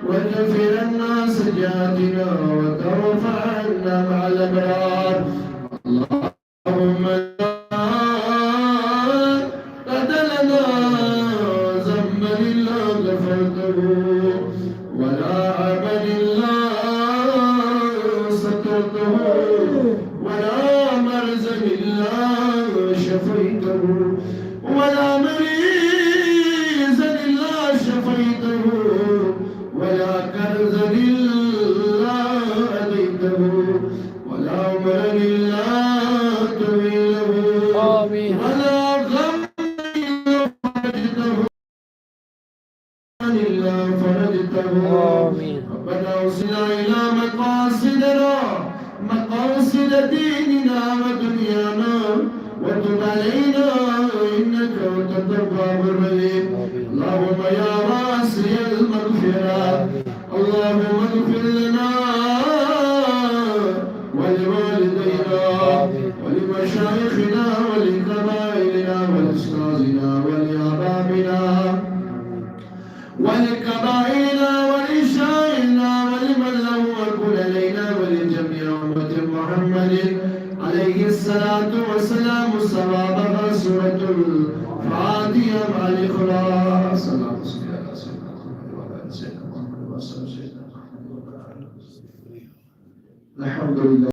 وكفر الناس سيئاتنا وترفع عنا مع الأبرار. اللهم قتلنا ذنبا إلا غفرته ولا عمل إلا سترته ولا مرزا إلا شفيته ولا مريزا إلا شفيته ولا كرزا إلا أذيته ولا عمرا إلا طويله ولا إلا فرجته. ربنا اوصلنا إلى مقاصد ديننا ودنيانا وتب علينا إنك أنت التواب الرحيم. اللهم يا واسع المغفرة اللهم اغفر لنا ولوالدينا ولمشايخنا ولقبائلنا ولأستاذنا ولأحبابنا ولكبائرنا ولشاعرنا ولمن له وكل علينا ولجميع أمة محمد عليه الصلاة والسلام. صوابها سورة الفاتحة مع الإخلاص. اللهم صل على سيدنا محمد وعلى آل سيدنا محمد وسلم. الحمد لله.